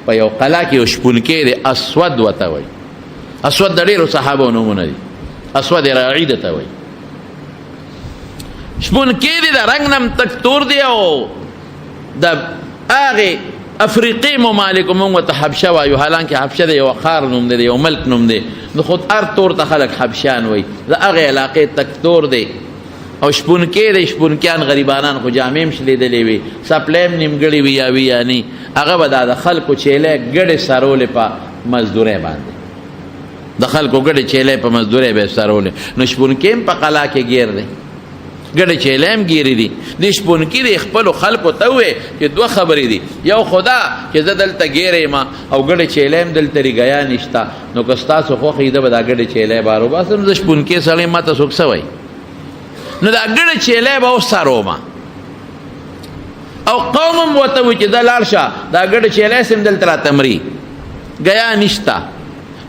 په یو قلا کې یو شپونکی دی اسود ورته وایي. اسود د ډېرو صحابو نومونه دي. اسود راعي ته وایي. شپونکی دی د رنګ نم تک تور دی او د هغې افریقي ممالکو موږ ورته حبشه وایو، حالانکې حبشه د یو ښار نوم دی، د یو ملک نوم دی. نو خو هر تور ته خلک حبشیان وایي. د هغې علاقې تک تور دی او شپونکی دی. شپونکیان غریبانان خو جامې هم شلېدلې وي، څپلۍ هم نیمګړې وي یا وي یا نه. هغه به دا د خلکو چیلۍ ګډې سرولې په مزدورۍ باندې، د خلکو ګډې چیلۍ په مزدورۍ به یې سرولې. نو شپونکی هم په قلا کې ګیر دی، ګډې چیلۍ هم ګیرې دي. دې شپونکي د خپلو خلکو ته ووایي چې دوه خبرې دي. یو خدا چې زه دلته ګیرې یم او ګډې چیلۍ هم دلته ریګیا نشته، نو که ستاسو خوښ وي زه به دا ګډې چیلۍ بار وباسم. زه شپونکی سړی ما ته څوک څه وایي، نو دا ګډه چیلۍ به وسرومه. او قوم هم ورته وایي چې دا لاړ شه دا ګډه چیلۍ سم دلته راته مري، ګیا نشته،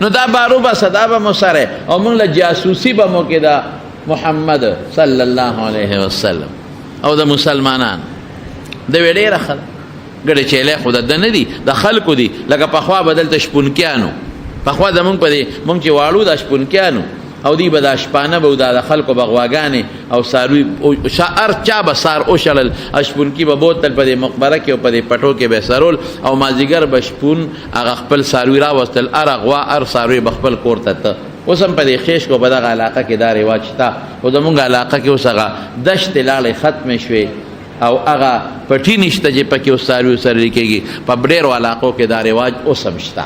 نو دا به روباسه، دا به مو سره او موږ له جاسوسي به مو کې د محمد صلی الله علیه وسلم او د مسلمانان. د وی ډېره ښه ده. ګډه چیلۍ خو د ده نه دي، د خلکو دي. لکه پخوا به دلته شپونکیانو، پخوا زمونږ په دې مونږ چې واړو دا شپونکیانو او دی به دا شپانه به دا د خلکو به غواګانې او څاروي هر چا به څار وشړل. شپونکي به بوتل په دې مقبره کې او په دې پټو کې به سرول او مازدیګر به شپون هغه خپل څاروي راوستل، هر غوا هر څاروي به خپل کور ته ته. اوس هم په دې خیش کو په دغه علاقه کې دا رواج شته، خو زمونږ علاقه کې اوس هغه دشتې لاړې ختمې شوې او هغه پټي نشته چې پکې اوس څاروي سره کېږي. په ډېرو علاقو کې دا رواج اوس هم شته.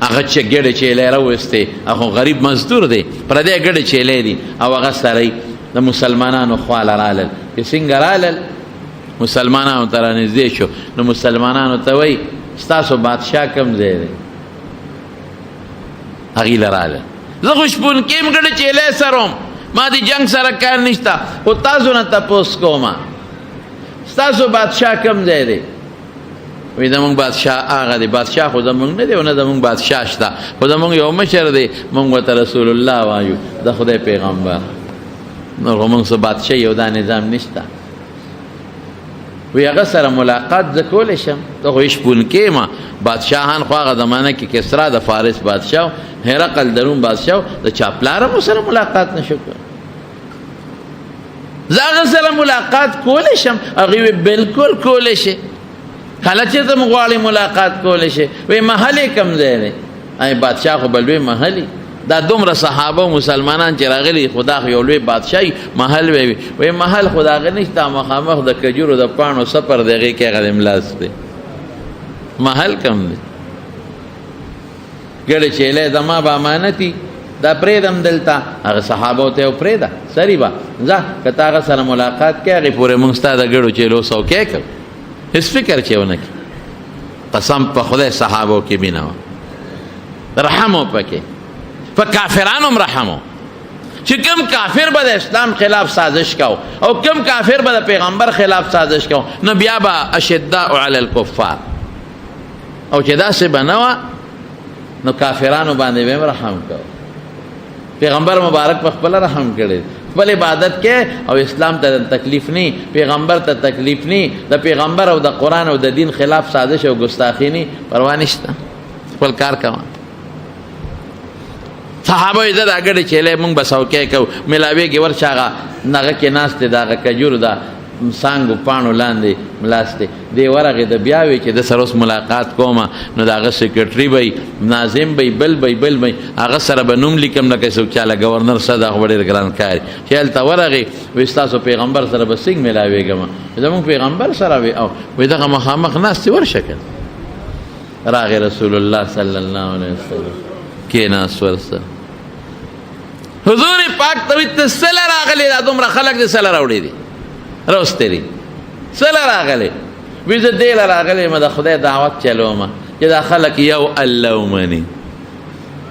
هغه چې ګډې چیلۍ راوستې، هغه غریب مزدور دی، پردی ګډې چیلۍ دي او هغه سړی د مسلمانانو خواله رالل. چې څنګه رالل مسلمانانو ته رانږدې شو، نو مسلمانانو ته وایي ستاسو بادشاه کوم ځای دی؟ هغې له رالل. زه خو شپونکي یم ګډې چیلۍ سروم، ما د جنګ سره کار نشته، خو تاسو نه تپوس کومه ستاسو بادشاه کوم ځای دی؟ وی زمونږ بادشاه هغه دی. بادشاه خو زمونږ نه دی او نه زمونږ بادشاه شته، خو زمونږ یو مشر دی، مونږ ورته رسول الله وایو، د خدای پیغمبر. نو خو مونږ څه بادشاهي او دا نظام نشته. وی هغه سره ملاقات زه کولی شم؟ ته خو شپونکی یم. بادشاهان خو هغه زمانه کې کسرا د فارس بادشاه، هرقل د روم بادشاه، د چا پلاره مو سره ملاقات نشو کولی. زه هغه سره ملاقات کولی شم؟ هغې وی بلکل کولی شي. کله چې ته غواړې ملاقات کولی شي. وی محل یې کوم ځای دی؟ ای بادشاه خو به لوی محل، دا دومره صحابه و مسلمانان چې راغلي، خدا خو یو لوی بادشاهي محل وی. وی محل خو د هغه نشته، مخامخ د کجورو د پاڼو سپر دی، هغې کې هغه د ملاس دی. محل کوم دی؟ ګډه چیلۍ زما به امانتي، دا پرېږدم دلته. هغه صحابو ته یې پرېږده سري به ځه، که ته هغه سره ملاقات کوې هغې پورې مونږ ستا د ګډو چیلو سوکی کوو. هیڅ فکر چې ونه کړي. قسم په خدای صحابو کې مینه وه، رحم و پکې، په کافرانو هم رحم و چې کوم کافر به د اسلام خلاف سازش کو او کوم کافر به د پیغمبر خلاف سازش کو، نو بیا به اشداء علی الکفار. او چې داسې به نه وه نو کافرانو باندې به هم رحم کو. پیغمبر مبارک په خپله رحم کړی، خپل عبادت کې او اسلام ته تکلیف نه، پیغمبر ته تکلیف نه، د پیغمبر او د قرآن او د دین خلاف سازش او ګستاخي نه، پروا نشته، خپل کار کوه. صحابه یې دا ګډې چیلۍ مونږ به سوکی کوو، ملاویږي ورشه هغه هغه کې ناست دی، د هغه کجورو د څانګو پاڼو لاندې ملاست دی. دی ورغې د بیا وی چې د سره اوس ملاقات کومه، نو د هغه سیکرټري به وي، ناظم به وي، بل به وي، بل به وي، هغه سره به نوم لیکم لکه څوک چاله ګورنر صاحب، هغه به ډېر ګران کار چې هلته ورغې وایي ستاسو پیغمبر سره به څنګه میلاوېږم؟ زمونږ پیغمبر سره وي او وایي دغه مخامخ ناست دی، ورشه که. راغی رسول الله صلی الله علیه وسلم کېناست ورسره. حضور پاک ته وایي ته څله راغلې؟ دا دومره خلک دې څله راوړي دي راوستلي، څله راغلې؟ وایي زه دې له راغلی یم د خدای دعوت چلومه چې دا خلک یو الله ومني،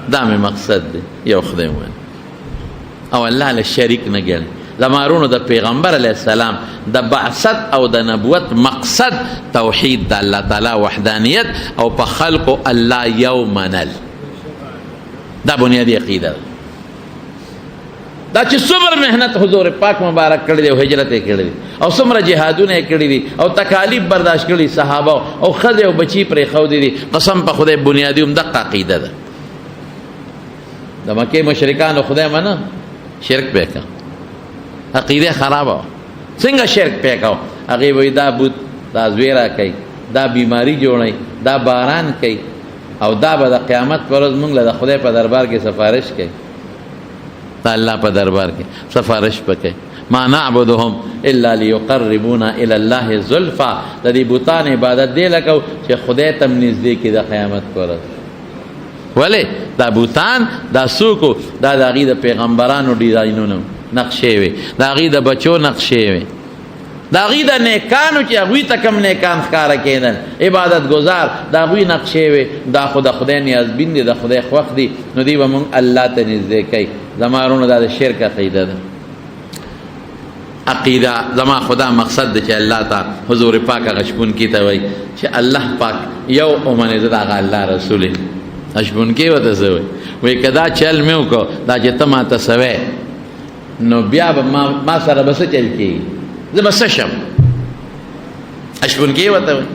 دا مې مقصد دی، یو خدای ومني او الله له شریک نه ګڼي. زمارونو د پیغمبر علیه السلام د بعثت او د نبوت مقصد توحید د الله تعالی وحدانیت او په خلقو الله یو منل، دا بنیادی عقیده ده. دا چې څومره محنت حضور پاک مبارک کړی دی او هجرت یې کړی دی او څومره جهادونه یې کړي دي او تکالیف برداشت کړي صحابه او ښځې او بچي پرېښودي دي. قسم په خدای بنیادي همدغه عقیده ده. د مکې مشرکانو خدای منه شرک پې کړه، عقیده خرابه وه. څنګه شرک پې کړه؟ هغې وایي دا بوت دا زویره کوي، دا بیماری جوړوي، دا باران کوي او دا به د قیامت پر ورځ موږ له د خدای په دربار کې سفارش کوي، د الله په دربار کې سفارش پکې. ما نعبدهم الا لیقربونا الی الله زلفا. د دې بوتان عبادت دی لکه چې خدای ته نږدې کړي د قیامت پر ورځ. ولې دا بوتان دا څوک دا د هغې د پیغمبرانو ډیزاینونه نقشې وې، د هغې د بچو نقشې وې، د هغې د نیکانو چې هغوی ته کوم نیکان ښکاره کېدل عبادت ګزار، د هغوی نقشې وې. دا خو د خدای نیازبین دي، د خدای خوښ دي، نو دوی به مونږ الله ته نږدې کوي. زما وروڼو دا د شرک عقیده ده. عقیده زما خدا مقصد ده چې الله ته حضور پاک هغه شپونکي ته وایي چې الله پاک یو ومنې زه د هغه الله رسول یم. شپونکي ورته څه وایي؟ وایي که دا چل مې وکړو دا چې ته ماته سوی نو بیا به ما سره به څه چل کېږي، زه به څه شم؟ شپونکي ورته وایي.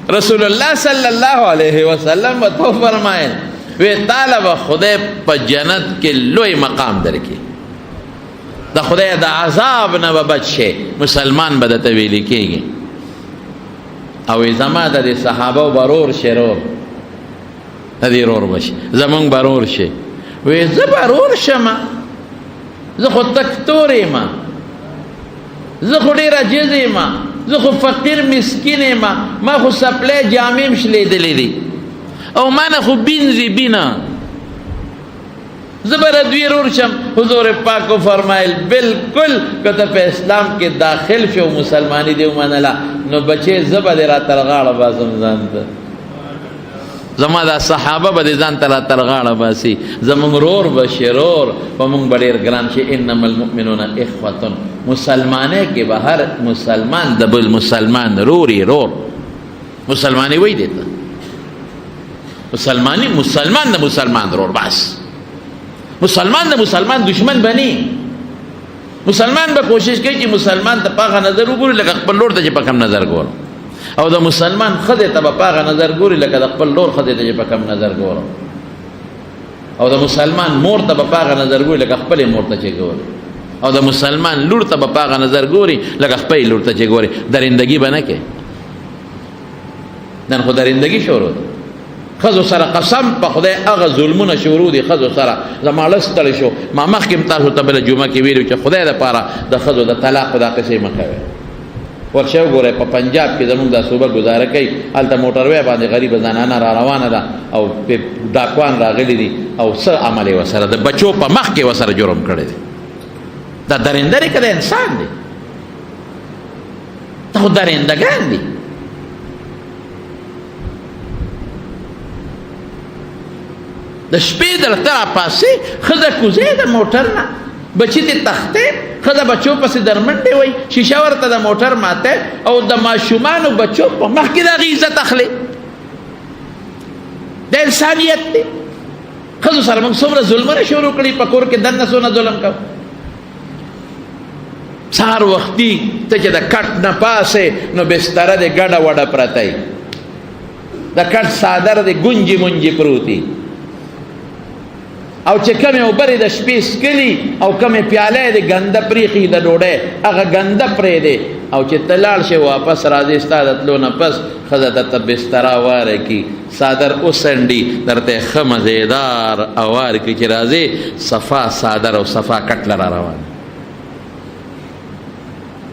رسول الله صلی الله علیه وسلم ورته وفرمایل وی تعالی به خدای په جنت کې لوی مقام درکړي، د خدای د عذاب نه به بچ شي، مسلمان به درته ویلې کېږي. او زما د دې صحابه به رور شي، رور د دې رور به شي، زمونږ به رور شي. وی زه به رور شمه، زه خو تکتور یم، زه خو ډېر عجز یم، زه خو فقیر مسکین یم، ما خو سپلی جامې م شلېدلې دي او ما نه خو بینځي بینه، زه به دوی رور شم. حضور پاک کو فرمایل بالکل که ته په اسلام کې داخل شو مسلمانی دې ومنله نو بچې زه به دې را تر غاړه باسم ځان ته، زما دا صحابه به دې ځان ته را تر غاړه باسي، زمونږ رور به شي، رور په مونږ به ډېر ګران شي. انما المؤمنون اخوة، مسلمانۍ کې به هر مسلمان د بل مسلمان روري، رور مسلمانۍ وایي دې ته مسلمانی، مسلمان د مسلمان رور، بس مسلمان د مسلمان دشمن بنی. مسلمان به کوشش کوي چې مسلمان ته پاغه نظر وګوري لکه خپل لور ته چې په کم نظر ګورم، او د مسلمان ښځې ته به پاغه نظر ګوري لکه د خپل لور ښځې ته چې په کم نظر ګورم، او د مسلمان مور ته به پاغه نظر ګوري لکه خپلې مور ته چې ګوري، او د مسلمان لور ته به پاغه نظر ګوري لکه خپلې لور ته چې ګوري. درندګي به نه کوي. نن خو درندګي شروع ده. ښځو سره قسم په خدای هغه ظلمونه شروع دي ښځو سره. زما لس ستړی شو، ما مخکې م تاسو ته بله جمعه کې ویلي چې خدای دپاره د ښځو د طلاقو دا قصې مه کوئ. ورشئ وګورئ په پنجاب کې زموږ دا صوبه ګزاره کوي، هلته موټروی باندې غریبه زنانه را روانه ده او ډاکوان راغلي دي او څه عمل یې ورسره د بچو په مخ کې ورسره جرم کړی دی. دا درنده دی که د انسان دی؟ دا خو درندګان دي. د شپې درته راپاسې ښځه کوزې د موټر نه، بچي دې تختې، ښځه بچو پسې درمنډې وایي، شیشه ورته د موټر ماته او د ماشومانو بچو په مخ کې د هغې عزت اخلي. د انسانیت دی. ښځو سره موږ څومره ظلمونه شروع کړي، په کور کې دننه څونه ظلم کوو. سهار وختي ته چې د کټ نه پاسې نو بستره دې ګډه وډه پرته وي، د کټ څادر دې ګونجې مونجې پروتي، او چې کمې اوبرې د شپې څکلي او کمې پیاله د ګنده پریښي د ډوډۍ هغه ګنده پرېږدې، او چې ته لاړ شې واپس راځې ستا د تلو نه پس ښځه درته بستره واره کړي، څادر وڅنډي، درته ښه مزېدار اوار کړي چې راځې صفا څادر او صفا کټ له را روان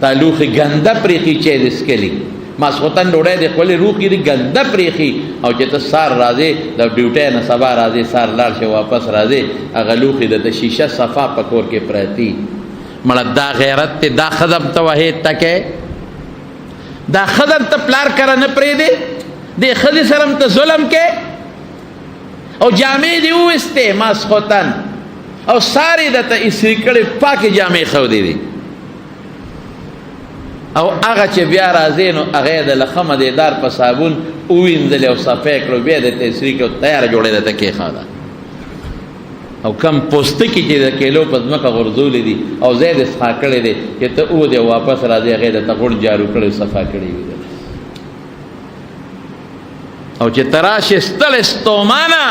تا لوښي ګنده پریښي چې دې څکلي، ماسخوتن ډوډۍ د خپلې روخي دي ګنده پرېښي، او چې ته سار راځې د ډیوټۍ نه سبا راځې سار لاړ شې واپس راځې هغه لوښي د شیشه صفا په کور کې پرتي. مړه دا غیرت دی. دا ښځه ته وحید تکې، دا ښځه ته پلار کره نه پرېږدې، دې ښځې سره هم ته ظلم کې، او جامې دې وویستې ماسخوتن او سارې درته ایسري کړې پاکې جامې ښودې دي، او هغه چې بیا راځې نو هغه یې د لخه مدیدار په صابون ووینځلې او صفی کړو، بیا یې درته ایسري کړو، تیاره جوړې درته کېښوده. او کم پوستکی چې د کیلو په ځمکه غورځولې دي او ځای د صفا کړی دی چې ته اودې او واپس راځې هغې د ته غوړ جارو کړی صفا کړی وي او چې ته راشې ستړی ستومانه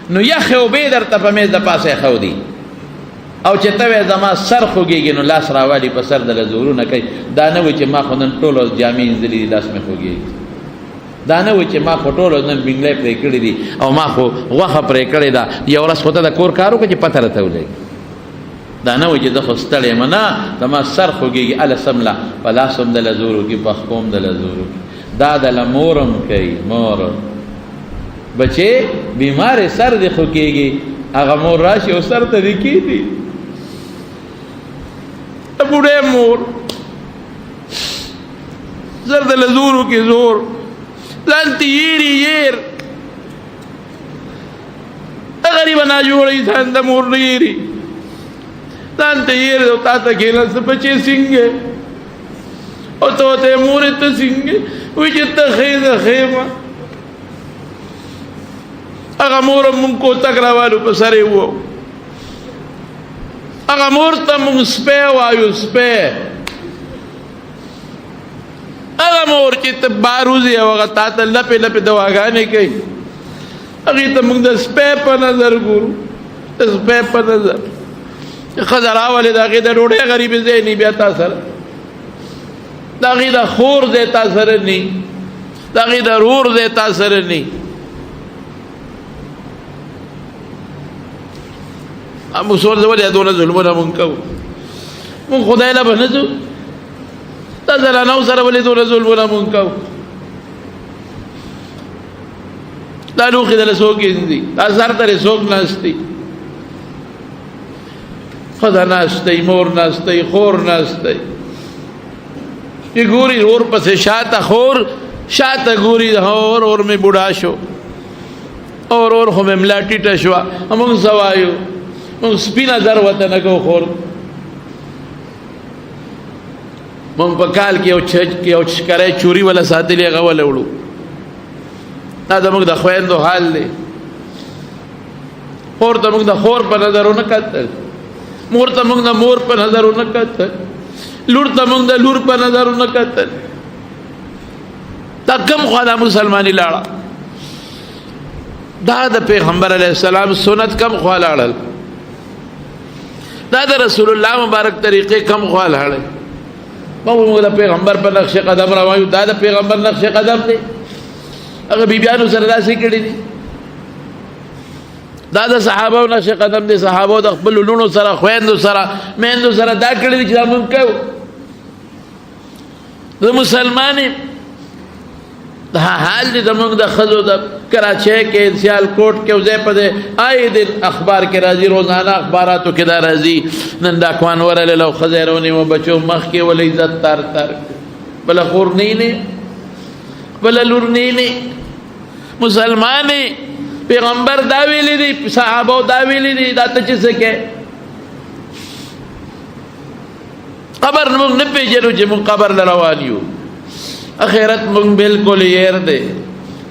نو یخې اوبې درته په میز د پاسه ایښودي او چې ته وایې زما سر خوږېږي نو لاس راوالي په سر دله زورونه کوي دا نه وایي چې ما خو نن ټول ورځ جامې اینځلې دي لاس مې خوږېږي دا نه وایي چې ما خو ټول ورځ نن بینګلی پرې کړي دي او ما خو غوښه پرې کړې ده یو ورځ خو ته د کور کار وکړه چې پته راته ولګي دا نه وایي چې زه خو ستړی یم نه زما سر خوږېږي هله سمله په لاس هم دله زور وکړي په خپو هم دله زور وکړي دا دله مور هم کوي مور بچې بیمار سر دې خوږېږي هغه مور راشي او سر ته دې کېږدي بوډۍ مور سر دله زور وکړي زور ځان ته یېري یېر غریبه ناجوړه انسان د مور نه یېري ځان ته یېر او تا ته کېناسته بچې څنګه او ته ورته مورې ته څنګه وایي چې ته ښې ده ښې ما هغه مور هم مونږ کوتک راوالو په سر یې وو هغه مور ته مونږ سپی وایو سپی هغه مور چې ته بار وځې او هغه تا ته لپې لپې دواګانې کوي هغې ته مونږ د سپی په نظر ګورو د سپی په نظر ښځه راولې د هغې د ډوډۍ غریبې ځای نه بیا تا سره د هغې د خور ځای تا سره نه د هغې د رور ځای تا سره نه موږ سور ځه ولې دونه ظلمونه مونږ کوو مونږ خدای له به نه ځو دا زنانو سره ولې دونه ظلمونه مونږ کوو دا لوښي دله څوک اینځي دا سر ته څوک ناستي ښځه ناستی مور ناستی خور ناستی چې ګوري اور پسې شاته خور شاته ګوري اور مې بوډا شو اور خو مې ملا ټیټه شوه مونږ څه وایو مونږ سپي نظر ورته نه کوو خور مونږ په کال کې یو شکری چوري وله ساتلې هغه وله وړو دا زموږ د خویندو حال دی خور ته مونږ د خور په نظر ونه کتل مور ته مونږ د مور په نظر ونه کتل لور ته مونږ د لور په نظر ونه کتل دا کم خوا دا مسلمانی لاړه دا د پیغمبر علیه السلام سنت کم خوا لاړل دا د رسول الله مبارک طریقې کم خوا لاړل موږ د پیغمبر په نقش قدم روایو دا د پیغمبر نقش قدم دی هغه بیبیانو سره داسې کړي دي دا د صحابو نقش قدم دی صحابو د خپلو لوڼو سره خویندو سره میندو سره دا کړي دي چې دا مونږ کوو د مسلمان دا حال دی زمونږ د ښځو د کراچۍ کې سیالکوټ کې ځای په ځای آئے دن اخبار کې راځي روزانه اخباراتو کې دا راځي نن دا کوان ورلې لو ښځی رونیمو بچو مخ کې ول عزت تار تار بله خور نه بله لور نه مسلمانې پیغمبر دا ویلی دی صحابو دا ویلی دی دا ته چې څه کې قبر مونږ نه پېژنو چې مونږ قبر له روان یو اخرت مونږ بالکل یېر دی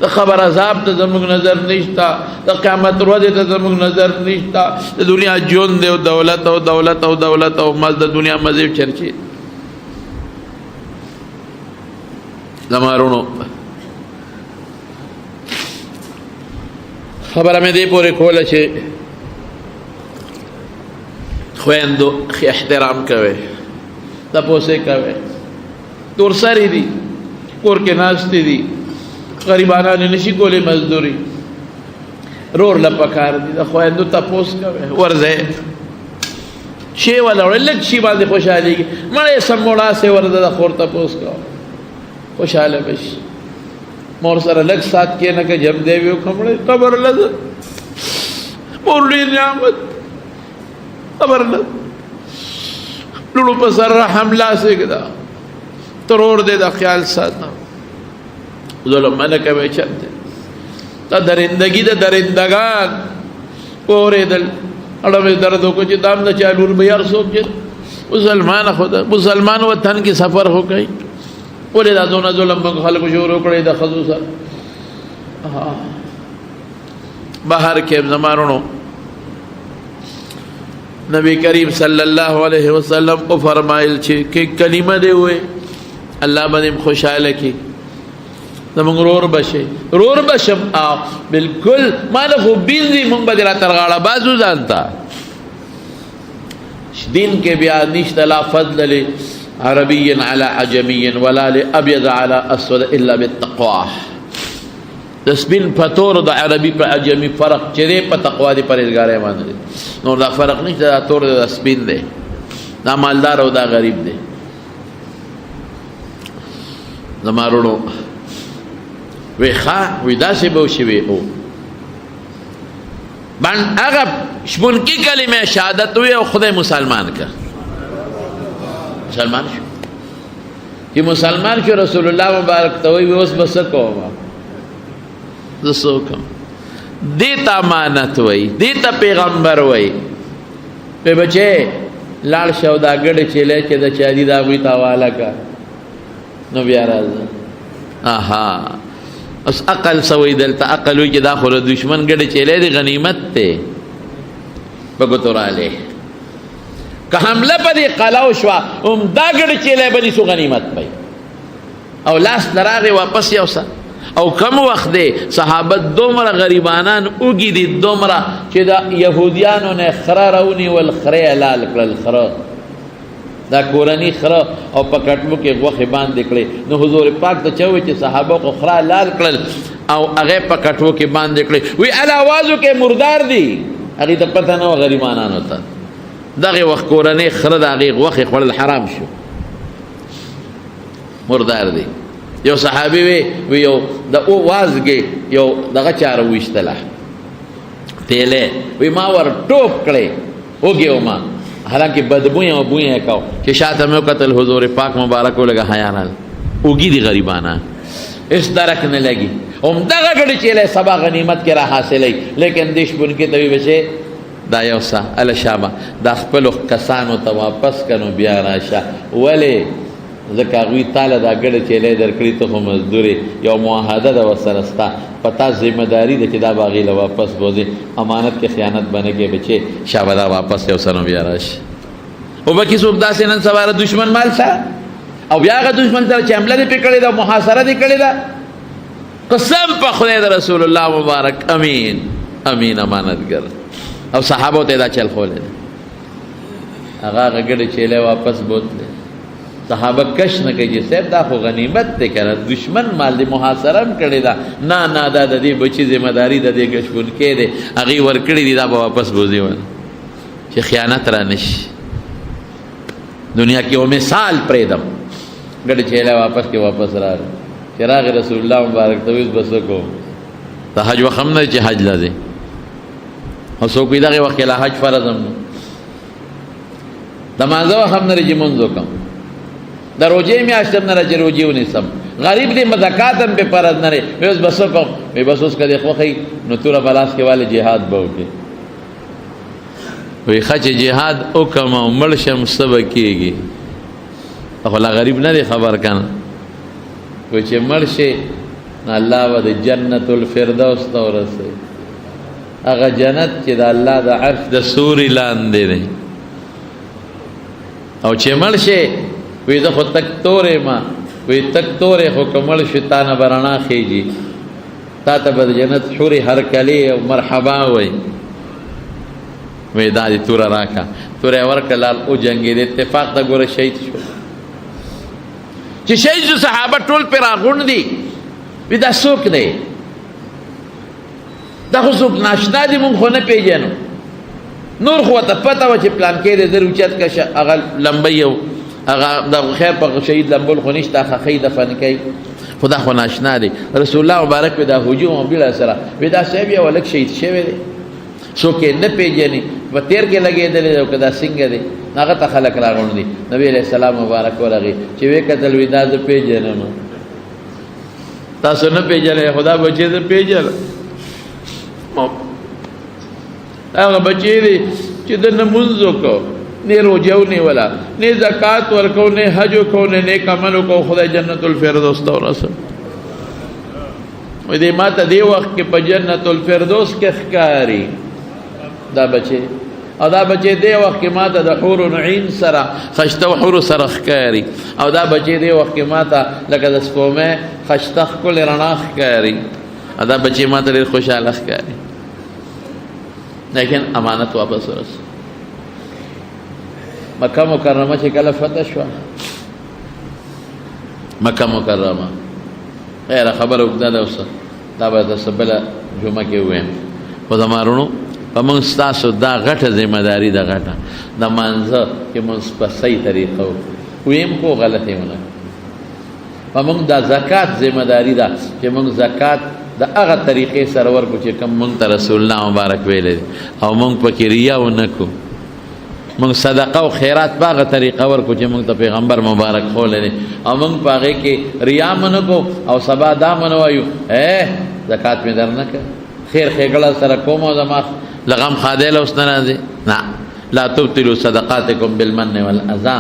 د خبر عذاب ته زموږ نظر نشته د قیامت ورځې ته زموږ نظر نشته د دنیا ژوند دی او دولت او دولت او دولت او د دنیا مزې چرچې زما رونو خبره مې دې پورې کوله چې خویندو احترام کوئ تپوسې کوئ تورسرې دي کور کې ناستې دي غریبانان نشي کولی مزدوري رور له پکار دي د خویندو تپوس کوئ ورځئ شی وله وړئ لږ شي باندې خوشحالېږي مړی سموړاسې ورځه د خور تپوس کوه خوشحاله به شي مور سره لږ سات کښېنه که جب دی وي وکړه قبر له مور ډېر نعمت قبر له لوڼو په سر رحم لاس ږده ترور دی دا خیال ساته ظلم نه کوئ چلته دا درندگی د درندگان پورېدل اړه مې درد وکړو چې دام د چا لور به هر څوک چې مسلمان وطن کې سفر وکړي ولې دا دونه ظلم موږ خلکو شروع کړی د ښځو سره بهر کې زما وروڼو نبی کریم صلی اللہ علیہ وسلم کو فرمائل چھے کہ کلمہ دے ہوئے اللہ بدیم خوشحال کی زمونږ رور بشم بالکل ما نه خو بیل دي مونږ به دې را ترغاړه بازو ځان ته دین کې بیا نشته لا فضل لعربي على عجمي ولا لأبيض على أسود إلا بالتقوى د سپین په تور د عربي په عجمي فرق چې دی په تقوا دی پرهیزګارۍ باندې دی نور دا فرق نشته دا تور دی دا سپین دی دا مالدار او دا غریب دی زما وروڼو وی ښه وی داسې به وشي وی او هغه شپونکي کلمه شهادت وی او خدای مسلمان که مسلمان شو چې مسلمان شو رسول الله مبارک ته وی اوس به څه کوم زه څه وکړم دې ته امانت وی دې ته پیغمبر وی په بچې لاړ شه او دا ګډې چیلې چې د چا دي دا هغوی ته حواله کړه نو بیا راځه اها اس عقل سوی دلته عقل وی چې دا خو د دشمن ګډې چیلې دی غنیمت دی په ګوتو رالی که حمله په دې قلعو شوه دا ګډې چیلې به نیسو غنیمت بی او لاس ته راغې واپس یوسه او کم وخت دی صحابت دومره غریبانان اوږي دي دومره چې د یهودیانو نه خره راونیول خره یې لال کړل خره دا کورني خره او په کټمو کې غوښې باندې کړې نو حضور پاک ته چا وویل چې صحابه خو خره لال کړل او هغې په کټو کې باندې کړې وی الوازو کې مردار دي هغې ته پته نه وه غریبانانو ته دغې وخت کورنۍ خره د هغې غوښې خوړل حرام شو مردار دي یو صحابي وی یو د وازګې یو دغه چاره ویشتله تیلې وی ما ور ټوپ کړې وږې وما حالانکه بدبوی او بوی کو چې شاته مې وکتل حضور پاک مبارک ولګه حیا نه اوږي دي غریبانه اس درک نه لګي همدغه ګډې چیلې سبا غنیمت کې را حاصلې لیکن دیش بن کې توی بچې دا یو سا الشابه دا خپلو کسانو ته واپس کنو بیا راشه ولې ځکه هغوی تاله دا ګډه چیلې درکړي ته خو مزدورې یو معاهده ده ورسره ستا په تا ذمه داري ده چې دا به هغې له واپس بوځې امانت کې خیانت به نه کوې بچې شابه دا واپس یو سره بیا راشي او به کې څوک داسې نن سبا دشمن مال سره او بیا هغه دشمن سره چې حمله دې پرې کړې ده محاصره دې کړې ده قسم په خدای د رسول الله مبارک امین امین امانتګر او صحابو ته دا چل خولی ده هغه ګډې چیلې واپس بوتلې صحابه کش نه کوي چې صاحب دا خو غنیمت دی کنه دشمن مال دی محاصره هم کړې ده نه نه دا د دې بچي ذمه داري د دې ګشپونکې دی هغې ورکړي دي دا به واپس بوځي ونه چې خیانت را نشي دنیا کې یو مثال پرېږدم ګډې چیلی واپس کې واپس راغی چې راغی رسول الله مبارک ته اوس به څه کوم د حج وخت هم نه چې حج له دی او څوک وایي دغې وخت کې لا حج فرض هم نه د مانځه وخت هم نه دی چې مونځ وکړم د روجې میاشت هم نه ده چې روجې ونیسم غریب دی زکات هم پې فرض نه دی وی اوس به څه کوم وی بس اوس که دې خوښوي نو توره په لاس کې والې جهاد به وکړې وی ښه چې جهاد وکړم او مړ شم څه به کېږي خو لا غریب نه دی خبر که نه وی چې مړ شي نو الله به د جنت الفردوس ته ورسوي هغه جنت چې د الله د عرش د سوري لاندې دی او چې مړ شي وی زه خو تک تورې ما وی تک تورې خو که مړ شي تا نه به رڼا خیږي تا ته به د جنت حورې هرکلې او مرحبا وی وی دا دې توره راکړه توره یې ورکړه لال وجنګېد اتفاق ته ګوره شهید شو چې شهید شو صحابه ټول پرې راغونډ دي وی دا څوک دی دا خو څوک ناشنا دي مونږ خو نه پېژنو نور خو ورته پته وه چې پلانکې دی زر اوچت که هغه لمبۍ او هغه د خیر په شهید لمبول خو نشته خخۍ دفن کوي خو دا خو ناشنا دی رسول الله مبارک وی دا هجوم او بله سره وی دا صاحب یو هلک شهید شوی دی څوک یې نه پېژني په تیر کې لګېدلی دی او که دا څنګه دی هغه ته خلک راغونډ دي نبي علیه السلام مبارک ورغی چې ویې کتل وی دا زه پېژنم تاسو نه پېژنئ خو دا بچې زه پېژنم هغه بچې دی چې د نه مونځ وکړو نه روجه ونیوله نه زکات ورکو نه حج وکړو نه نیک عمل وکړو خدای جنت الفردوس ته ورسوي وایي دی ما ته دې وخت کې په جنت الفردوس کې ښکاري دا بچې او دا بچی دی وخت کې ماته د حور و عین سره خشته و حور سره ښکاري او دا بچی دی وخت کې ماته لکه د سپومې خشته ښکلې رڼا ښکاري او دا بچی ماته ډېر خوشحاله ښکاري لیکن امانت واپس ورسو مکه مکرمه چې کله فتح شوه مکه مکرمه خیره خبره اوږده ده اوس دا به درته بله جمعه کې ووایم خو زما وروڼو په موږ ستاسو دا غټه ذمهداري ده غټه د مانځه چې موږ په صحیح طریقه ویم خو غلطې ونه په موږ دا زکات ذمهداري ده چې موږ زکات د هغه طریقې سره ورکړو چې کوم موږ ته رسول الله مبارک ویلی دی او موږ پکې ریا ونه کړو موږ صدقه او خیرات په هغه طریقه ورکړو چې موږ ته پیغمبر مبارک ښولی دی او موږ په هغې کې ریا مه نه کړو او سبا دا مه نه وایو زکات مې در نه کړ خیر ښېګړه سره کوم او زما لغم خادیله اوس نه راځي نه لا تبطلوا صدقاتکم بالمن والاذى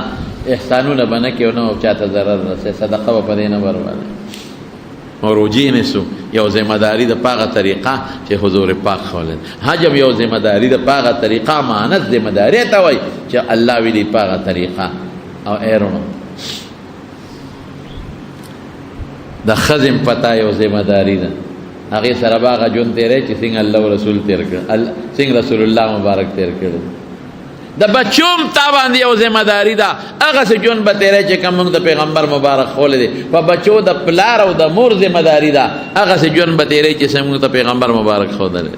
احسانونه به نه کوي او نه چاته ضرر رسوي صدقه به په دې نه بربادوي او روجې نیسو یو ذمهداري د په هغه طریقه چې حضور پاک ښولی حج هم یو ذمهداري د په هغه طریقه امانت ذمهداري ته وایي چې الله ویلي په هغه طریقه او ایرونو د ښځې پته یو ذمهداري ده هغې سره به هغه ژوند تېری چې څنګه الله او رسول تېر کړ څنګه رسول الله مبارک تېر کړی د بچو هم تا باندې یو ذمهداري ده هغسې ژوند به تېری چې کوم موږ د پیغمبر مبارک ښولی دی په بچو د پلار او د مور ذمهداري ده هغسې ژوند به تېری چې څنګه موږ د پیغمبر مبارک ښودلی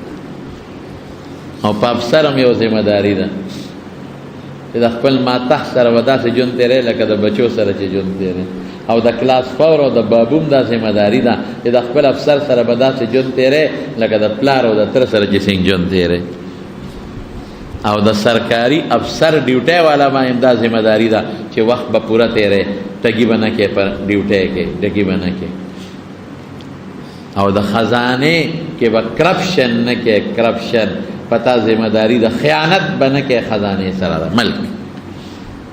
او په افسر هم یو ذمهداري ده چې د خپل ماتح سره به داسې ژوند تېری لکه د بچو سره چې ژوند تېری او د کلاس فور او د بابوم دا ذمهداري ده چې د خپل افسر سره به داسې ژوند تېری لکه د پلار او د تره سره چې څنګه ژوند تېری او د سرکاري افسر ډیوټۍ والا باندې دا ذمهداري ده چې وخت به پوره تېری ټګي به نه کوې پر ډیوټۍ کې ډګي به نه کوې او د خزانې کې به کرپشن نه کوې کرپشن پتا ذمهداري ده خیانت به نه کوې خزانې سره ده ملک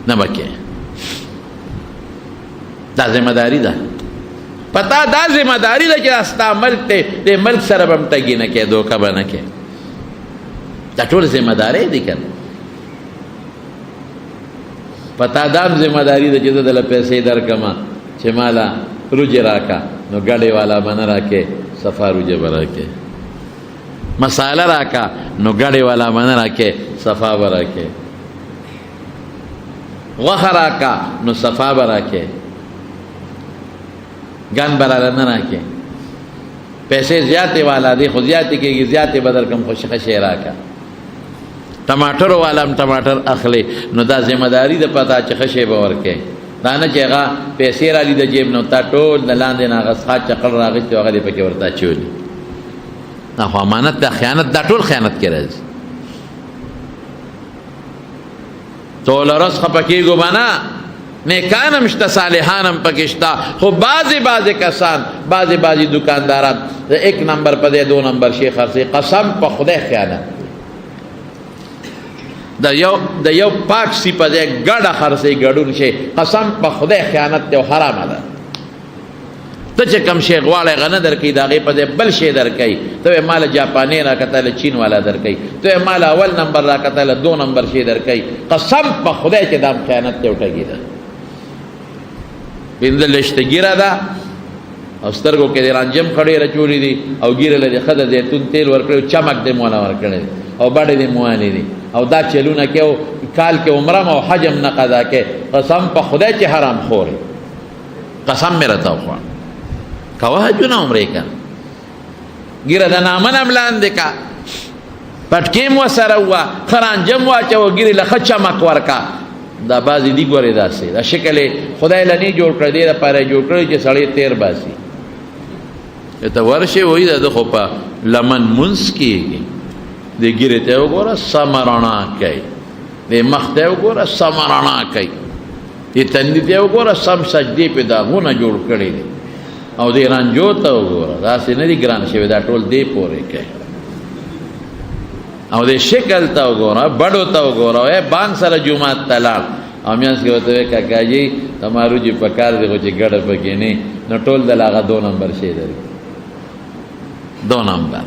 نه به کوې دا ذمهداري ده پتا دا ذمهداري ده چې ستا ملک دی دې ملک سره به هم ټګي نه کوې دوکه به نه کوې دا ټول ذمهداري دي که نه پتا دا هم ذمهداري ده چې زه دله پیسې درکړمه چې ماله روجې راکړه نو ګډې والا به نه راکې صفا روجه به راکې مساله راکړه نو ګډې والا به نه راکې صفا به راکې غوښه راکړه نو صفا به راکې ګن به راله نه راکې پیسې زیاتې والا دی خو زیاتې کېږي زیاتې به درکړم خو ښه شی راکړه ټماټر والا هم ټماټر اخلي نو دا ذمهداري ده پتا چې ښه شی به ورکې دا نه چې هغه پیسې رالي د جیب نه تا ټول د لاندې نه هغه څښاک چقل راغېستې هغه دې پکې ورته اچولي دا خو امانت ده خیانت دا ټول خیانت کې راځي ټوله ورځ خفه کېږو به نه نیکان هم شته صالحان هم پکې شته خو بعضې کسان بعضې دکانداران د 1 نمبر په دی 2 نمبر شی خرڅوي قسم په خدای خیانت د یو پاک سی په ځای ګډه خرڅوي ګډون شی قسم په خدای خیانت دی او حرامه ده ته چې کوم شی غواړې هغه نه درکوي د هغې په ځای بل شی درکوي ته وایې ماله جاپاني راکتله چین والا درکوي ته وایې ماله اول نمبر راکتله 2 نمبر شی درکوي قسم په خدای چې دا خیانت دی او ټګي ده پنځه لشته ګیره ده او سترګو کې د رانجم خړې راچولې دي او ګیره له ښه د زیتون تیل ورکړی چمک دې موله ورکړی او بډې دې موالې دي او دا چلونه کې او کال کې عمره او حج هم نه قضا کې قسم په خدای چې حرام خورې قسم مې راته وخوړ کوه حجونه عمرې که ګیره د نامن هم لاندې که پټکې م ورسره ووه ښه رانجم واچوه ګیرې له ښه چمک ورکه دا بعضې دي ګورې داسې دا شکل خدای له نه جوړ کړی دې دپاره یې جوړ کړی چې سړی تیر باسي ته ورشې وایي د ده خو په لمن مونځ کېږي د ګیرې ته وګوره سمه رڼا کوي د مخ ته وګوره سمه رڼا کوي د تندي ته وګوره سم سجدې پې داغونه جوړ کړي دي او د رانجو ته وګوره داسې نه دي ګران شوي دا ټول دې پورې کوي او د شکل ته وګوره بډو ته وګوره وایي بانک سره جومات ته لاړ او میانځ کې ورته وایي کاکاجي تمارو چې پکار دی خو چې ګډه پکې نه نو ټول دل هغه 2 نمبر شی لري 2 نمبر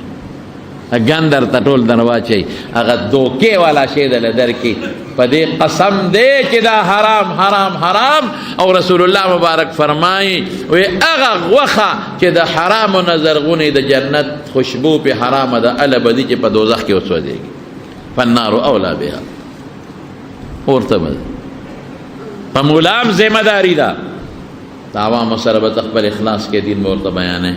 ګن درته ټول در واچوي هغه دوکې والا شی دله درکړي په دې قسم دی چې دا حرام حرام حرام او رسول الله مبارک فرمایي وی هغه غوښه چې د حرامو نه زرغونې د جنت خوشبو پې حرامه ده هله به دي چې په دوزخ کې وسوځېږي فالنار اولا بها ورته به په مولام ذمه داري ده د عوامو سره به خپل اخلاص کې دین به ورته بیانوي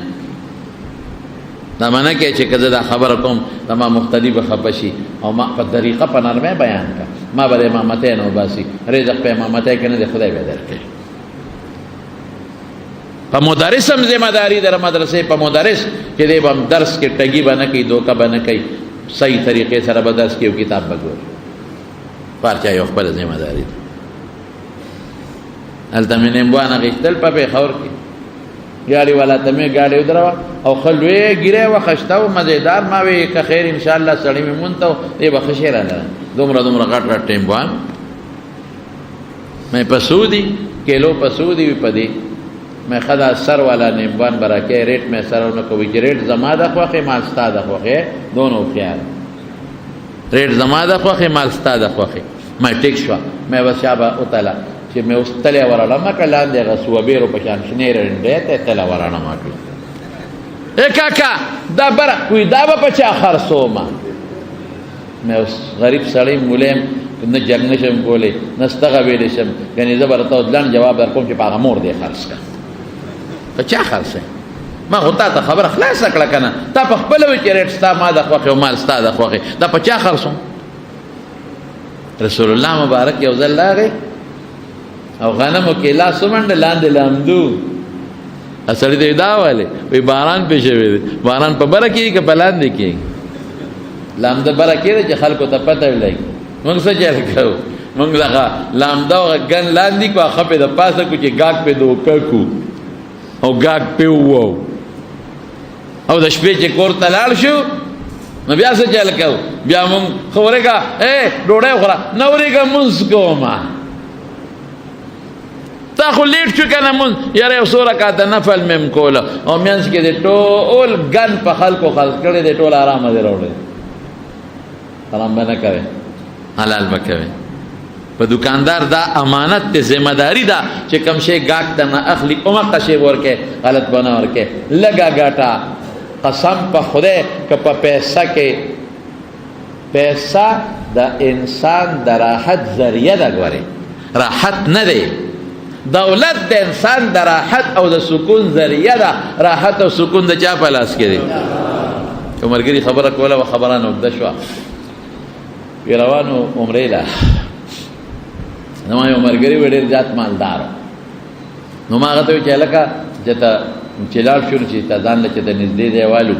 دا منه کې چې که زه دا خبره کوم د ما مختلف به خفه شي او ما په طریقه په نرمۍ بیان کړه ما به د امامتۍ نه وباسي رزق په امامتۍ کې نه دی خدای به درکوي په مدرس هم ذمه داري در مدرسې په مدرس چې دی به هم درس کې ټګي به نه کوي دوکه به نه کوي صحیح طریقې سره به درس کې یو کتاب به ګوري هر چا یو خپله ذمه داري ده هلته مې نیمبوان اخېستل په پېښور کې ګاډي والا ته مې ګاډي ودروه او ښه لویه ګیرې وخښته و مزېدار ما وی که خیر انشاءالله سړی مې مونته و دی به ښه شی راله دومره دومره غټ غټ ټیمبوان مې په څو دي کیلو په څو دي وي په دې مې ښه دا سر والا نیمبوان به راکوې ریټ مې سره ونه کوي چې ریټ زما د خوښې مال ستا د خوښې دونه هوښیار ریټ زما د خوښې مال ستا د خوښې مې ټیک شوه مې بس شا به وتله چې مې اوس تلی ورړمه که لاندې هغه سوبیرو په شان شنې رنډۍ ته یې تله ورړمه کړي ای کاکا دا بره وی دا به په چا خرڅومه مې اوس غریب سړی مولیم نه جنګ نشم کولی نه ستغه ویلی شم ګنې زه به راته اوس لنډ جواب در کوم چې په هغه مور دې خرڅ کړه په چا خرڅوې ما خو تا ته خبره خلاصه کړه که نه تا په خپله وي چې ریټ ستا ما د خوښې او مال ستا د خوښې دا په چا خرڅوم رسول الله مبارک یو ځل راغی او غنمو کې لاس ومنډه لاندې لامدو سړي ته دا ویلې وایي باران پې شوی دی باران په بره کېږي که په لاندې کېږي لامده بره کېږي چې خلکو ته پته ولګي موږ څه چل کوو موږ دغه لامده او ګن لاندې کړو هغه پې د پاسه کړو چې ګاګ پې دوکه کړو او ګاګ پې ووو او د شپې چې کور ته لاړ شو نو بیا څه چل کوو بیا موږ خو ورېږه ډوډۍ وخوره نه ورېږه مونځ کومه تا خو لیټ شو که نه مونځ یاره یو څو رکعته نفل مې م کوله او منځ کې د ټول ګن په خلکو خلق کړی دی ټول ارامه دی راوړی حرام به نه کوې حلال به کوې په دوکاندار دا امانت دی ذمه داري ده چې کوم شی ګاګ ته نه اخلي همغه شی ورکې غلط به نه ورکې لږه ګټه قسم په خدای که په پیسه کې پیسه د انسان د راحت ذریعه ده ګورې راحت نه دی دولت د انسان د راحت او د سکون ذریعه ده راحت او سکون د چا په لاس کې دی یو ملګري خبره کوله و خبره نه اوږده شوه وی روانو عمرې له زما یو ملګري و ډېر زیات مالدار نو ما هغه ته ویل چې هلکه چې ته چې لاړ شو نو چې ته ځان له چې د نږدې ځای والو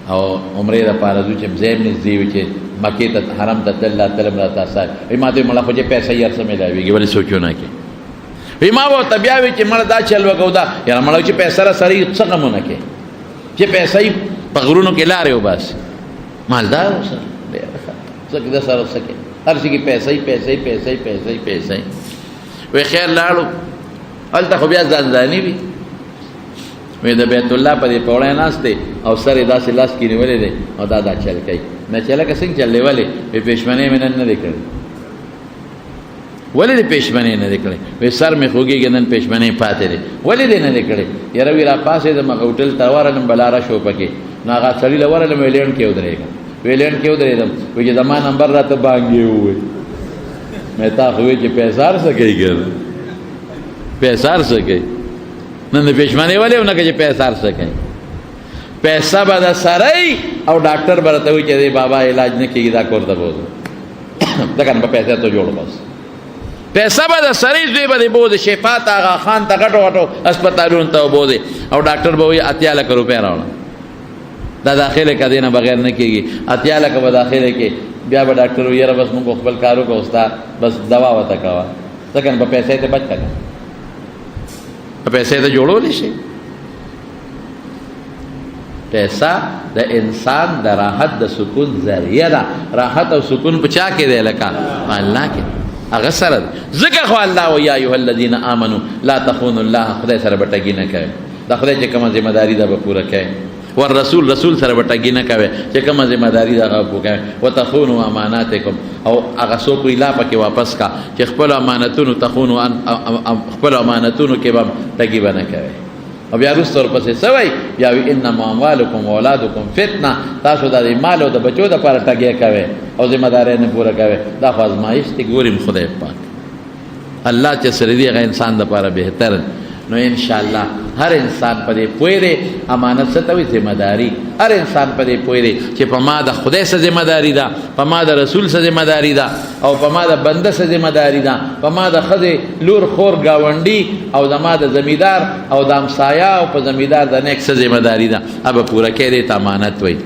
او عمرې دپاره ځو چې ځای هم نږدې وي چې مکې ته حرم ته تلل راتلل هم راته اسان وایي ما ته وایي مړه خو چې پیسې یې هر څه میلاوېږي ولې سوچونه کې وایي ما به ورته بیا وایي چې مړه دا چل وکړو دا یاره مړه چې پیسه را سره یې څه غمونه کې چې پیسه یې په غرونو کې لارې وباسي مالدار اوسه څه د سره څه کې هر شي کې پیسې پیسې پیسې پیسې پیسې وایي خیر لاړو هلته خو بیا ځانځاني وي وی د بیت الله په دې پوړی ناست دی او سر یې داسې لاس کې نیولی دی او دا چل کوي نه چې هلکه څنګه چل دی ولې وی پېشمنۍ مې نن نه دی کړی ولې دې پېشمنۍ نه دی کړی وی سر مې خوږېږي نن پېشمنۍ پاتې دی ولې دې نه دی کړی یاره وی را پاسېدم هغه هوټل ته ورغلم بلاره شو پکې نو هغه سړي له ورغلم وی لینډ کې ودرېږم وی لینډ کې ودرېدم وی چې زما نمبر راته بانګې ووایي مې تا خو وی چې پیسار څه کوي که نه پیسار څه کوي نن د پېشمنۍ ولې ونه که چې پیسار څه کوي پیسه به د سره او ډاکټر به راته وایي چې دی بابا علاج نه کېږي دا کور ته بوځو ځکه نو په پیسې ته جوړ بس پیسه به د سره دوی به دې بوځي شفا ته هغه خان ته غټو غټو هسپتالونو ته وبوځي او ډاکټر به وایي 80 لکه روپۍ راوړه دا داخله که دې نه بغیر نه کېږي 80 لکه به داخله کې بیا به ډاکټر وایي یاره بس موږ خپل کار وکړو ستا بس دوا ورته کوه ځکه نو په پیسې ته بچ کړه په پیسې ته جوړولی شي پیسه د انسان د راحت د سکون ذریعه ده راحت او سکون په چا کې دی لکه الله کې هغه سره ده ځکه خو الله و یا ایها الذین آمنوا لا تخونوا الله خدای سره به ټګي نه کوئ د خدای چې کومه ذمه داري ده به پوره کوئ والرسول رسول سره به ټګي نه کوئ چې کومه ذمہداري ده هغه وکړئ وتخونوا اماناتکم او هغه څوک وي لا پکې واپس کا چې خپلو امانتونو تخونوا خپلو امانتونو کې به ټګي به نه کوئ او بیا وروسته ورپسې څه وایي بیا وایي انما اموالکم واولادکم فتنه تاسو د مال او د بچو دپاره ټګۍ کوئ او ذمہدارۍ نه پوره کوئ دا خو ازمایښت دی ګوریم خدای پاک الله چې سره دی هغه انسان دپاره بهتر نو انشاءالله هر انسان په دې پوه دی امانت څه ته وایي ذمہداري هر انسان په دې پوه دی چې په ما د خدای څه ذمہداري ده په ما د رسول څه ذمہداري ده او په ما د بنده څه ذمہداري ده په ما د ښځې لور خور ګاونډي او د ما د زمیندار او د همسایه او په زمیندار د نیک څه ذمہداري ده هغه به پوره کوي دې ته امانت وایي